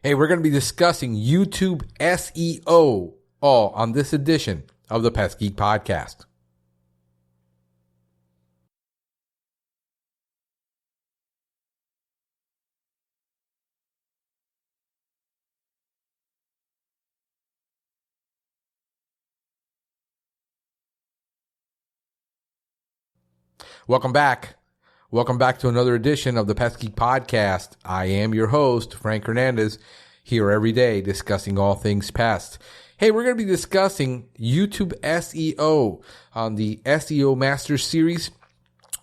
Hey, we're going to be discussing YouTube SEO all on this edition of the Pest Geek Podcast. Welcome back. Welcome back to another edition of the Pest Geek Podcast. I am your host, Frank Hernandez, here every day discussing all things pest. Hey, we're going to be discussing YouTube SEO on the SEO Master Series,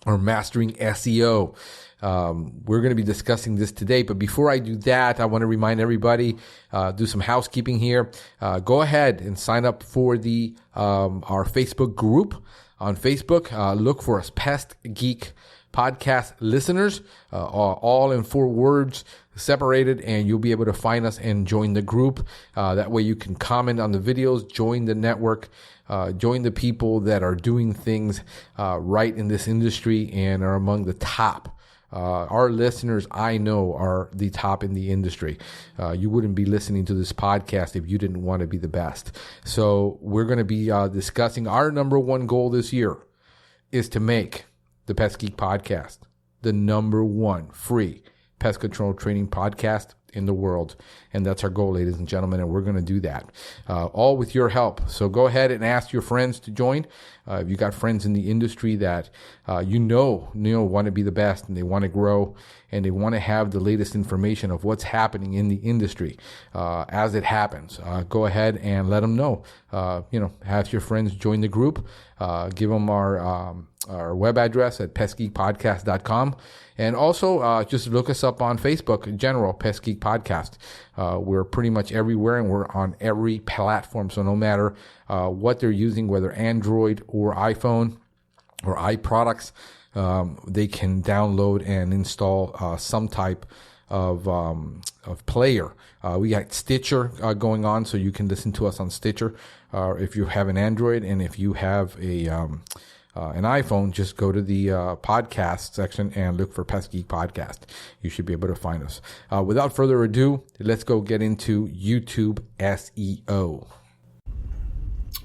or Mastering SEO. We're going to be discussing this today, but before I do that, I want to remind everybody, do some housekeeping here. Go ahead and sign up for the our Facebook group. On Facebook, look for us, Pest Geek Podcast Listeners, all in 4 words, separated, and you'll be able to find us and join the group. That way you can comment on the videos, join the network, join the people that are doing things right in this industry and are among the top. Our listeners, I know, are the top in the industry. You wouldn't be listening to this podcast if you didn't want to be the best. So we're going to be discussing our number one goal this year is to make the Pest Geek Podcast the number one free pest control training podcast in the world. And that's our goal, ladies and gentlemen, and we're going to do that, all with your help. So go ahead and ask your friends to join. If you got friends in the industry that you know want to be the best and they want to grow and they want to have the latest information of what's happening in the industry as it happens, go ahead and let them know. Have your friends join the group. Give them our web address at pestgeekpodcast.com. And also, just look us up on Facebook in general, Pest Geek Podcast. We're pretty much everywhere and we're on every platform. So no matter what they're using, whether Android or iPhone or iProducts, they can download and install some type of player. We got Stitcher going on, so you can listen to us on Stitcher if you have an Android, and if you have an iPhone, just go to the podcast section and look for Pest Geek Podcast. You should be able to find us. Without further ado, let's go get into YouTube SEO.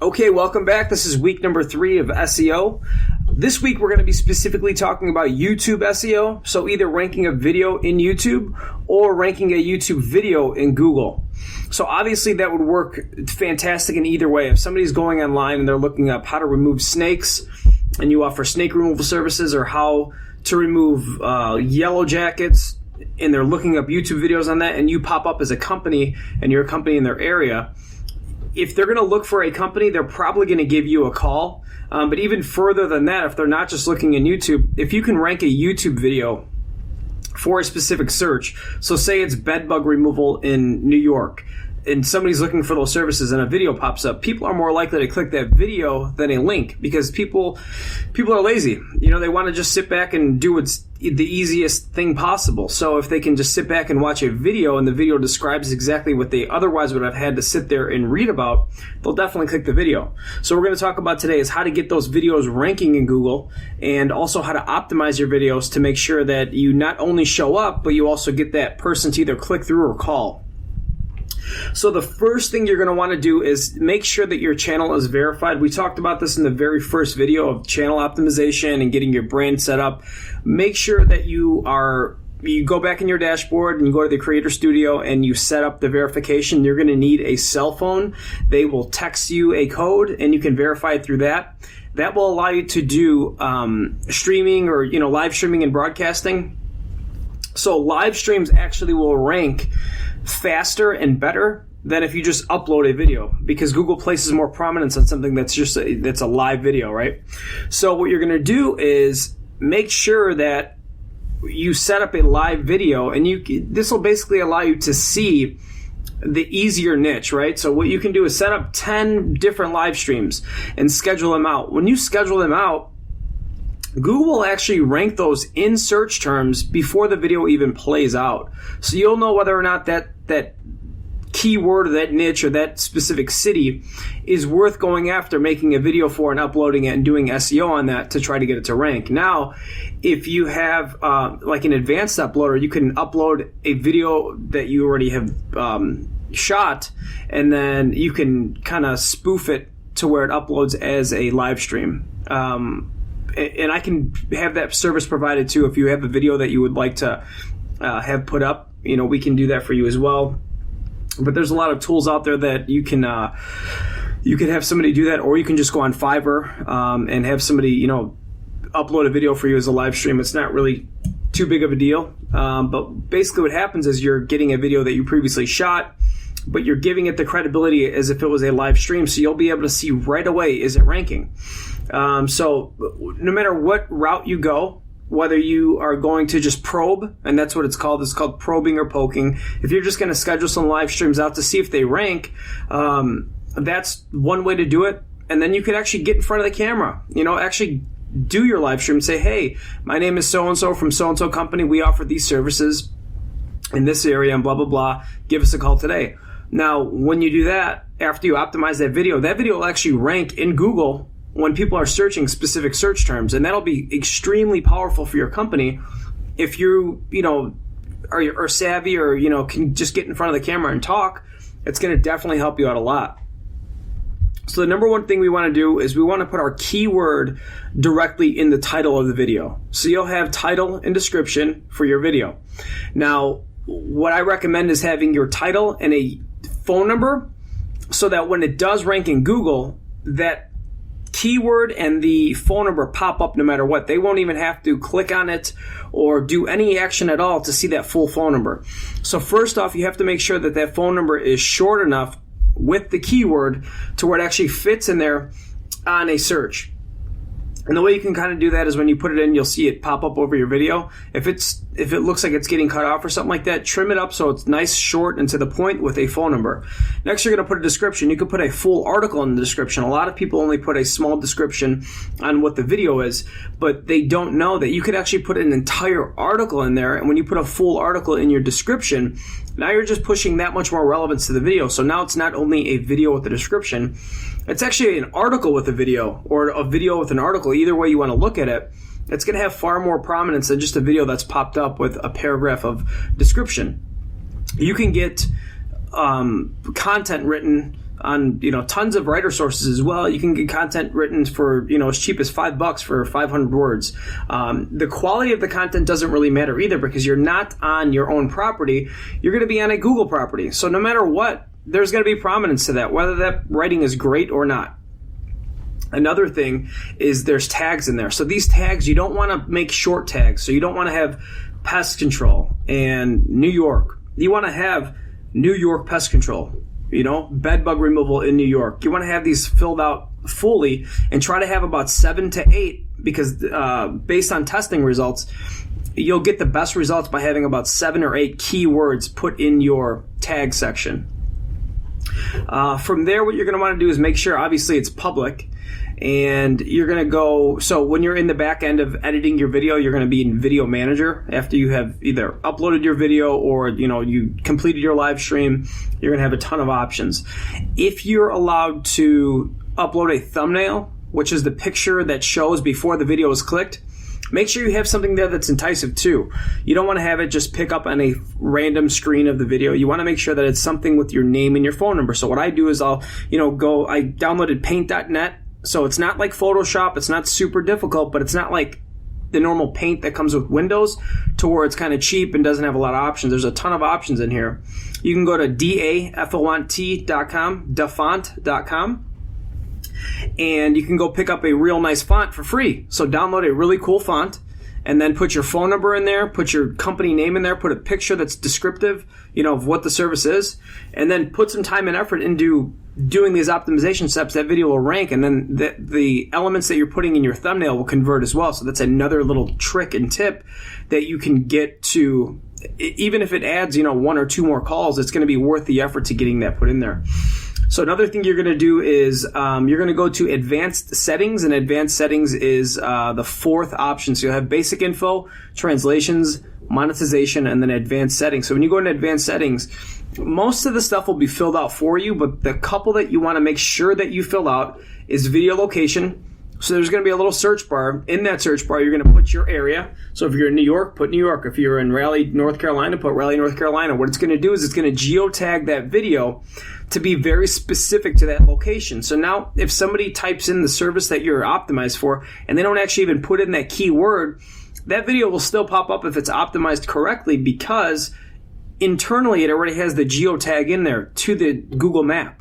Okay, welcome back. This is week number 3 of SEO. This week we're going to be specifically talking about YouTube SEO, so either ranking a video in YouTube or ranking a YouTube video in Google. So obviously that would work fantastic in either way. If somebody's going online and they're looking up how to remove snakes, and you offer snake removal services, or how to remove yellow jackets, and they're looking up YouTube videos on that, and you pop up as a company and you're a company in their area, if they're going to look for a company, they're probably going to give you a call. But even further than that, if they're not just looking in YouTube, if you can rank a YouTube video for a specific search, so say it's bed bug removal in New York, and somebody's looking for those services and a video pops up, people are more likely to click that video than a link, because people are lazy. They want to just sit back and do what's the easiest thing possible. So if they can just sit back and watch a video and the video describes exactly what they otherwise would have had to sit there and read about, they'll definitely click the video. So what we're going to talk about today is how to get those videos ranking in Google, and also how to optimize your videos to make sure that you not only show up, but you also get that person to either click through or call. So the first thing you're going to want to do is make sure that your channel is verified. We talked about this in the very first video of channel optimization and getting your brand set up. Make sure that you go back in your dashboard and you go to the Creator Studio and you set up the verification. You're going to need a cell phone. They will text you a code and you can verify it through that. That will allow you to do streaming or live streaming and broadcasting. So live streams actually will rank faster and better than if you just upload a video, because Google places more prominence on something that's a live video, right? So what you're going to do is make sure that you set up a live video, and this will basically allow you to see the easier niche, right? So what you can do is set up 10 different live streams and schedule them out. When you schedule them out, Google will actually rank those in search terms before the video even plays out. So you'll know whether or not that keyword or that niche or that specific city is worth going after, making a video for and uploading it and doing SEO on that to try to get it to rank. Now, if you have like an advanced uploader, you can upload a video that you already have shot, and then you can kind of spoof it to where it uploads as a live stream. And I can have that service provided too. If you have a video that you would like to have put up, we can do that for you as well. But there's a lot of tools out there that you can have somebody do that, or you can just go on Fiverr and have somebody upload a video for you as a live stream. It's not really too big of a deal. But basically what happens is you're getting a video that you previously shot, but you're giving it the credibility as if it was a live stream, so you'll be able to see right away, is it ranking? So no matter what route you go, whether you are going to just probe, and that's what it's called probing or poking. If you're just going to schedule some live streams out to see if they rank, that's one way to do it. And then you could actually get in front of the camera, actually do your live stream and say, hey, my name is so-and-so from so-and-so company. We offer these services in this area and blah, blah, blah. Give us a call today. Now, when you do that, after you optimize that video will actually rank in Google when people are searching specific search terms. And that'll be extremely powerful for your company if you, are savvy or, can just get in front of the camera and talk. It's going to definitely help you out a lot. So the number one thing we want to do is we want to put our keyword directly in the title of the video. So you'll have title and description for your video. Now, what I recommend is having your title and a phone number so that when it does rank in Google, that keyword and the phone number pop up no matter what. They won't even have to click on it or do any action at all to see that full phone number. So first off, you have to make sure that that phone number is short enough with the keyword to where it actually fits in there on a search. And the way you can kind of do that is when you put it in, you'll see it pop up over your video. If it looks like it's getting cut off or something like that, trim it up so it's nice, short, and to the point with a phone number. Next, you're going to put a description. You could put a full article in the description. A lot of people only put a small description on what the video is, but they don't know that you could actually put an entire article in there. And when you put a full article in your description, now you're just pushing that much more relevance to the video. So now it's not only a video with a description, it's actually an article with a video or a video with an article. Either way you want to look at it, it's going to have far more prominence than just a video that's popped up with a paragraph of description. You can get content written on tons of writer sources as well. You can get content written for as cheap as $5 for 500 words. The quality of the content doesn't really matter either because you're not on your own property. You're going to be on a Google property. So no matter what, there's going to be prominence to that, whether that writing is great or not. Another thing is there's tags in there. So these tags, you don't want to make short tags. So you don't want to have pest control and New York. You want to have New York pest control, bed bug removal in New York. You want to have these filled out fully and try to have about 7 to 8 because based on testing results, you'll get the best results by having about 7 or 8 keywords put in your tag section. From there, what you're going to want to do is make sure, obviously, it's public. And you're going to go, so when you're in the back end of editing your video, you're going to be in Video Manager. After you have either uploaded your video or, you completed your live stream, you're going to have a ton of options. If you're allowed to upload a thumbnail, which is the picture that shows before the video is clicked, make sure you have something there that's enticing too. You don't want to have it just pick up on a random screen of the video. You want to make sure that it's something with your name and your phone number. So what I do is I downloaded paint.net. So it's not like Photoshop. It's not super difficult, but it's not like the normal paint that comes with Windows to where it's kind of cheap and doesn't have a lot of options. There's a ton of options in here. You can go to dafont.com. And you can go pick up a real nice font for free. So download a really cool font and then put your phone number in there, put your company name in there, put a picture that's descriptive, of what the service is, and then put some time and effort into doing these optimization steps. That video will rank, and then the elements that you're putting in your thumbnail will convert as well. So that's another little trick and tip that you can get to. Even if it adds, 1 or 2 more calls, it's going to be worth the effort to getting that put in there. So another thing you're going to do is you're going to go to Advanced Settings, and Advanced Settings is the 4th option. So you'll have Basic Info, Translations, monetization, and then advanced settings. So when you go into advanced settings, most of the stuff will be filled out for you, but the couple that you want to make sure that you fill out is video location. So there's going to be a little search bar. In that search bar, you're going to put your area. So if you're in New York, put New York. If you're in Raleigh, North Carolina, put Raleigh, North Carolina. What it's going to do is it's going to geotag that video to be very specific to that location. So now if somebody types in the service that you're optimized for and they don't actually even put in that keyword, that video will still pop up if it's optimized correctly, because internally it already has the geotag in there to the Google map.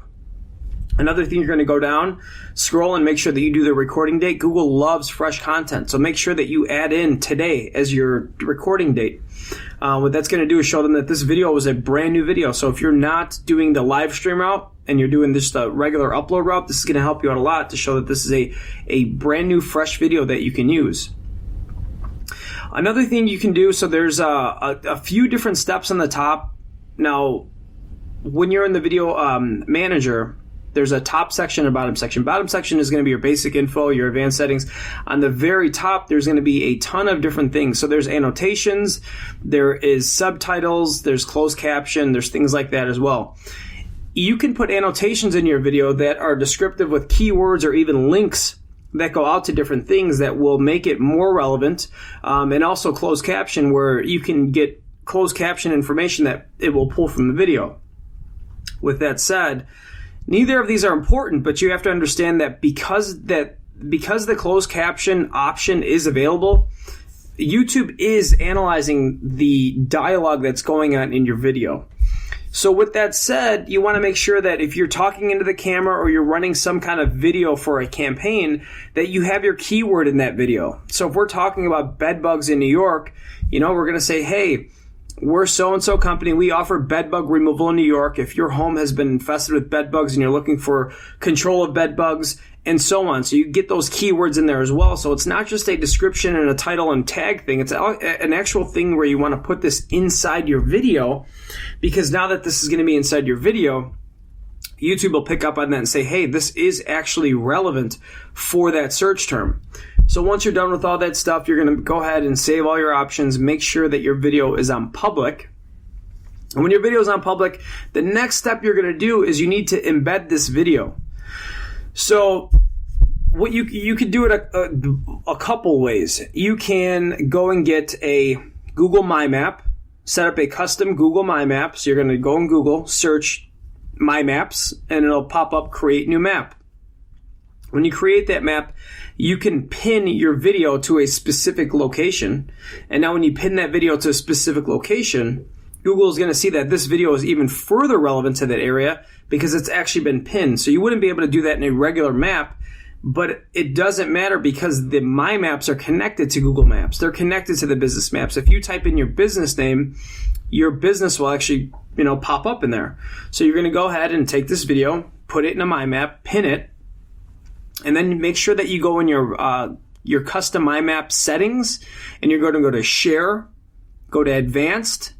Another thing, you're going to go down, scroll, and make sure that you do the recording date. Google loves fresh content, so make sure that you add in today as your recording date. What that's going to do is show them that this video was a brand new video. So if you're not doing the live stream route and you're doing just a regular upload route, this is going to help you out a lot to show that this is a brand new, fresh video that you can use. Another thing you can do, so there's a few different steps on the top. Now, when you're in the video manager, there's a top section and a bottom section. Bottom section is going to be your basic info, your advanced settings. On the very top, there's going to be a ton of different things. So there's annotations, there is subtitles, there's closed caption, there's things like that as well. You can put annotations in your video that are descriptive with keywords or even links that go out to different things that will make it more relevant. And also closed caption, where you can get closed caption information that it will pull from the video. With that said, neither of these are important, but you have to understand that because the closed caption option is available, YouTube is analyzing the dialogue that's going on in your video. So with that said, you want to make sure that if you're talking into the camera or you're running some kind of video for a campaign, that you have your keyword in that video. So if we're talking about bed bugs in New York, we're going to say, hey, we're so-and-so company. We offer bed bug removal in New York. If your home has been infested with bed bugs and you're looking for control of bed bugs and so on. So you get those keywords in there as well. So it's not just a description and a title and tag thing. It's an actual thing where you want to put this inside your video, because now that this is going to be inside your video, YouTube will pick up on that and say, hey, this is actually relevant for that search term. So once you're done with all that stuff, you're going to go ahead and save all your options. Make sure that your video is on public. And when your video is on public, the next step you're going to do is you need to embed this video. So what you could do it a couple ways. You can go and get a Google My Map, set up a custom Google My Map. So you're going to go in Google, search My Maps, and it'll pop up Create New Map. When you create that map, you can pin your video to a specific location. And now when you pin that video to a specific location, Google is going to see that this video is even further relevant to that area because it's actually been pinned. So you wouldn't be able to do that in a regular map, but it doesn't matter because the My Maps are connected to Google Maps. They're connected to the business maps. If you type in your business name, your business will actually, pop up in there. So you're going to go ahead and take this video, put it in a My Map, pin it, and then make sure that you go in your custom My Map settings, and you're going to go to Share, go to Advanced,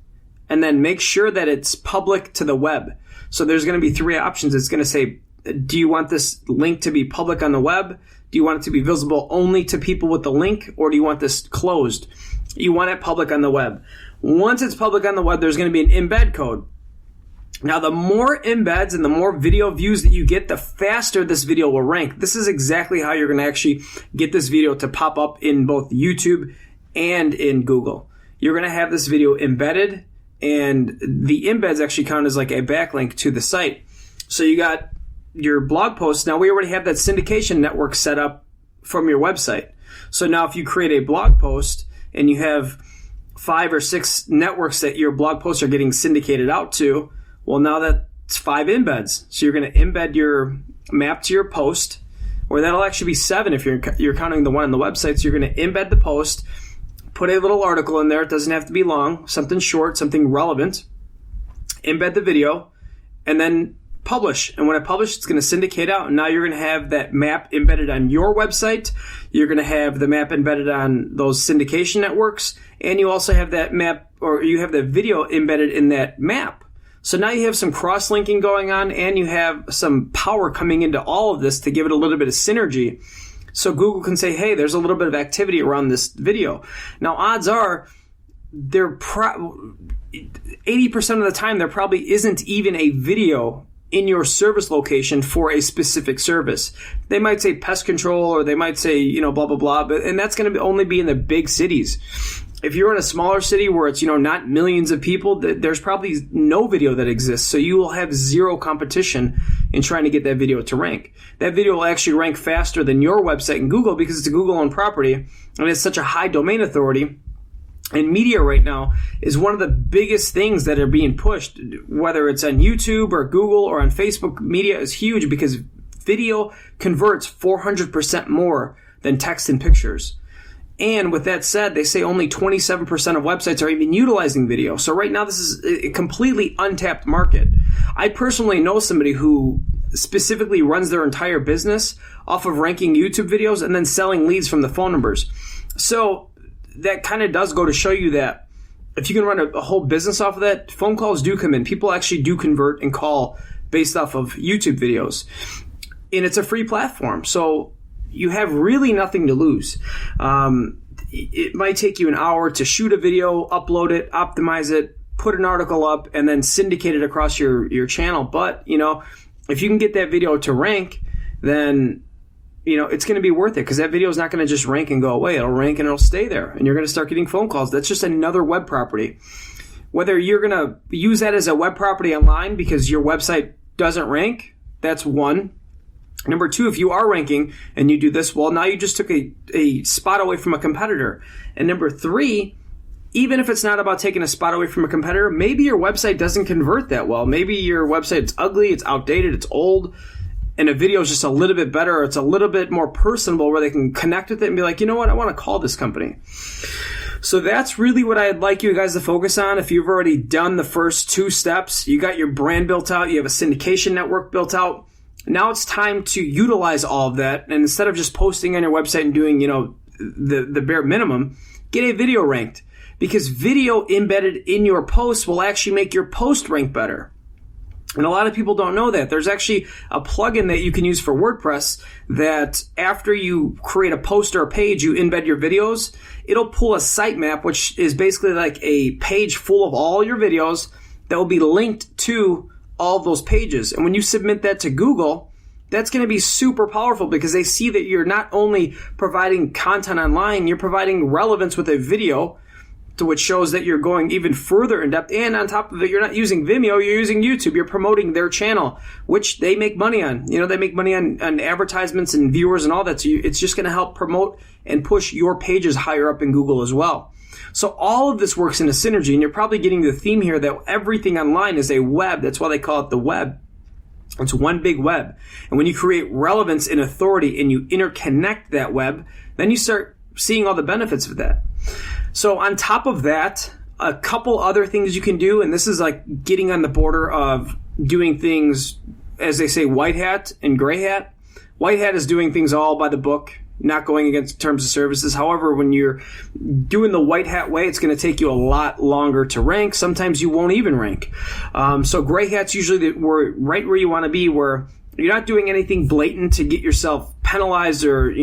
and then make sure that it's public to the web. So there's going to be three options. It's going to say, do you want this link to be public on the web? Do you want it to be visible only to people with the link? Or do you want this closed? You want it public on the web. Once it's public on the web, there's going to be an embed code. Now, the more embeds and the more video views that you get, the faster this video will rank. This is exactly how you're going to actually get this video to pop up in both YouTube and in Google. You're going to have this video embedded, and the embeds actually count as like a backlink to the site. So you got your blog post. Now, we already have that syndication network set up from your website. So now if you create a blog post and you have 5 or 6 networks that your blog posts are getting syndicated out to, well, now that's 5 embeds. So you're going to embed your map to your post, or that'll actually be 7 if you're counting the one on the website. So you're going to embed the post, put a little article in there. It doesn't have to be long, something short, something relevant. Embed the video, and then publish. And when I publish, it's going to syndicate out. And now you're going to have that map embedded on your website. You're going to have the map embedded on those syndication networks. And you also have that map, or you have the video embedded in that map. So now you have some cross-linking going on, and you have some power coming into all of this to give it a little bit of synergy. So Google can say, hey, there's a little bit of activity around this video. Now, odds are 80% of the time there probably isn't even a video in your service location for a specific service. They might say pest control, or they might say, blah, blah, blah, and that's going to only be in the big cities. If you're in a smaller city where it's, not millions of people, there's probably no video that exists. So you will have zero competition in trying to get that video to rank. That video will actually rank faster than your website in Google because it's a Google-owned property and it's such a high domain authority. And media right now is one of the biggest things that are being pushed, whether it's on YouTube or Google or on Facebook. Media is huge because video converts 400% more than text and pictures. And with that said, they say only 27% of websites are even utilizing video. So right now, this is a completely untapped market. I personally know somebody who specifically runs their entire business off of ranking YouTube videos and then selling leads from the phone numbers. So that kind of does go to show you that if you can run a whole business off of that, phone calls do come in. People actually do convert and call based off of YouTube videos. And it's a free platform. So you have really nothing to lose. It might take you an hour to shoot a video, upload it, optimize it, put an article up, and then syndicate it across your channel. But, if you can get that video to rank, then it's going to be worth it because that video is not going to just rank and go away. It'll rank and it'll stay there, and you're going to start getting phone calls. That's just another web property. Whether you're going to use that as a web property online because your website doesn't rank, that's one. Number two, if you are ranking and you do this, well, now you just took a spot away from a competitor. And number three, even if it's not about taking a spot away from a competitor, maybe your website doesn't convert that well. Maybe your website's ugly, it's outdated, it's old, and a video is just a little bit better, or it's a little bit more personable where they can connect with it and be like, you know what, I want to call this company. So that's really what I'd like you guys to focus on. If you've already done the first two steps, you got your brand built out, you have a syndication network built out, now it's time to utilize all of that. And instead of just posting on your website and doing, the bare minimum, get a video ranked. Because video embedded in your post will actually make your post rank better. And a lot of people don't know that. There's actually a plugin that you can use for WordPress that after you create a post or a page, you embed your videos. It'll pull a sitemap, which is basically like a page full of all your videos that will be linked to all of those pages. And when you submit that to Google, that's going to be super powerful because they see that you're not only providing content online, you're providing relevance with a video, to which shows that you're going even further in depth. And on top of it, you're not using Vimeo, you're using YouTube. You're promoting their channel, which they make money on. They make money on advertisements and viewers and all that. So it's just going to help promote and push your pages higher up in Google as well. So all of this works in a synergy, and you're probably getting the theme here that everything online is a web. That's why they call it the web. It's one big web. And when you create relevance and authority and you interconnect that web, then you start seeing all the benefits of that. So on top of that, a couple other things you can do, and this is like getting on the border of doing things, as they say, white hat and gray hat. White hat is doing things all by the book, not going against terms of services. However, when you're doing the white hat way, it's going to take you a lot longer to rank. Sometimes you won't even rank. So gray hat's usually right where you want to be, where you're not doing anything blatant to get yourself penalized or,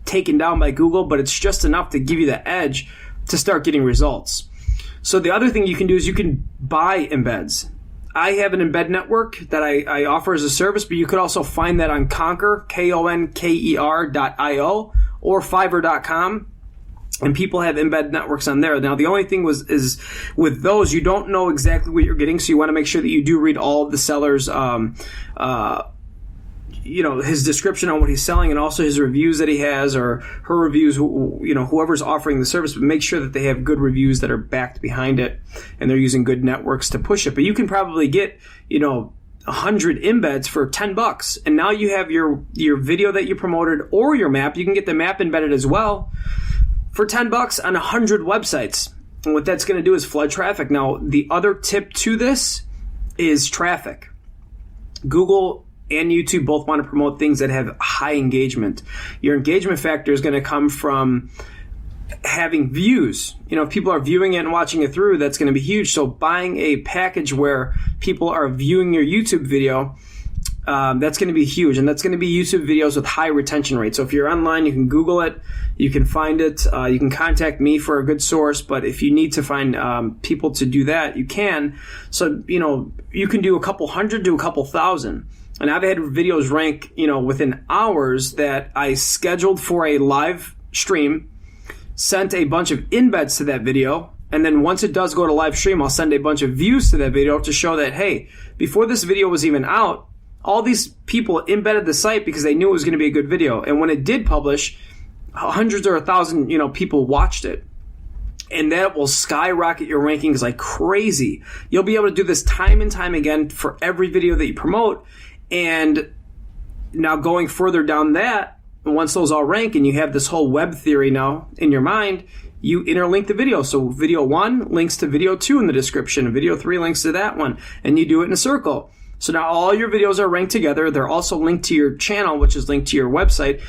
taken down by Google, but it's just enough to give you the edge to start getting results. So the other thing you can do is you can buy embeds. I have an embed network that I offer as a service, but you could also find that on Conquer, Konker.io, or Fiverr.com. And people have embed networks on there. Now, the only thing is with those, you don't know exactly what you're getting, so you want to make sure that you do read all of the seller's his description on what he's selling, and also his reviews that he has, or her reviews, whoever's offering the service, but make sure that they have good reviews that are backed behind it and they're using good networks to push it. But you can probably get, 100 embeds for $10. And now you have your video that you promoted or your map. You can get the map embedded as well for $10 on 100 websites. And what that's going to do is flood traffic. Now, the other tip to this is traffic. Google and YouTube both want to promote things that have high engagement. Your engagement factor is going to come from having views. If people are viewing it and watching it through, that's going to be huge. So buying a package where people are viewing your YouTube video That's going to be huge, and that's going to be YouTube videos with high retention rates. So if you're online, you can Google it, you can find it, you can contact me for a good source, but if you need to find people to do that, you can. So, you can do a couple hundred to a couple thousand. And I've had videos rank, within hours that I scheduled for a live stream, sent a bunch of embeds to that video, and then once it does go to live stream, I'll send a bunch of views to that video to show that, hey, before this video was even out, all these people embedded the site because they knew it was going to be a good video. And when it did publish, hundreds or 1,000, people watched it. And that will skyrocket your rankings like crazy. You'll be able to do this time and time again for every video that you promote. And now going further down that, once those all rank and you have this whole web theory now in your mind, you interlink the video. So video 1 links to video 2 in the description, and video 3 links to that one, and you do it in a circle. So now all your videos are ranked together. They're also linked to your channel, which is linked to your website.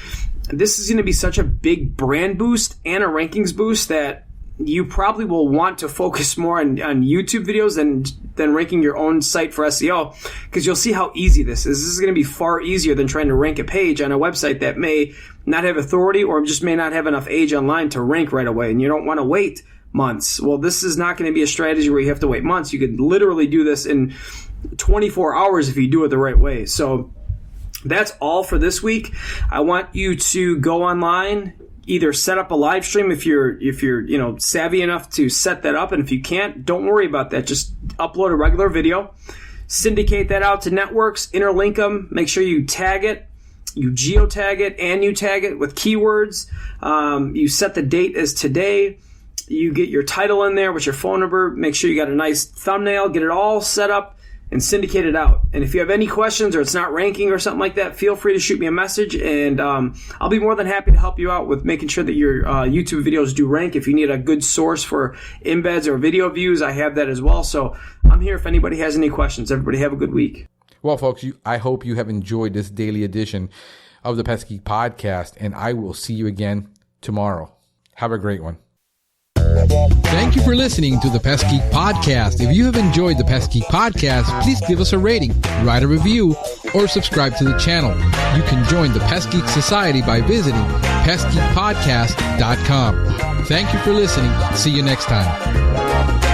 This is going to be such a big brand boost and a rankings boost that you probably will want to focus more on YouTube videos than ranking your own site for SEO, because you'll see how easy this is. This is going to be far easier than trying to rank a page on a website that may not have authority or just may not have enough age online to rank right away, and you don't want to wait months. Well, this is not going to be a strategy where you have to wait months. You could literally do this in 24 hours if you do it the right way. So that's all for this week. I want you to go online, either set up a live stream if you're savvy enough to set that up, and if you can't, don't worry about that. Just upload a regular video, syndicate that out to networks, interlink them, make sure you tag it, you geotag it, and you tag it with keywords. You set the date as today. You get your title in there with your phone number. Make sure you got a nice thumbnail. Get it all set up and syndicate it out. And if you have any questions or it's not ranking or something like that, feel free to shoot me a message, and I'll be more than happy to help you out with making sure that your YouTube videos do rank. If you need a good source for embeds or video views, I have that as well. So I'm here if anybody has any questions. Everybody have a good week. Well, folks, I hope you have enjoyed this daily edition of the Pest Geek Podcast, and I will see you again tomorrow. Have a great one. Thank you for listening to the Pest Geek Podcast. If you have enjoyed the Pest Geek Podcast, please give us a rating, write a review, or subscribe to the channel. You can join the Pest Geek Society by visiting pestgeekpodcast.com. Thank you for listening. See you next time.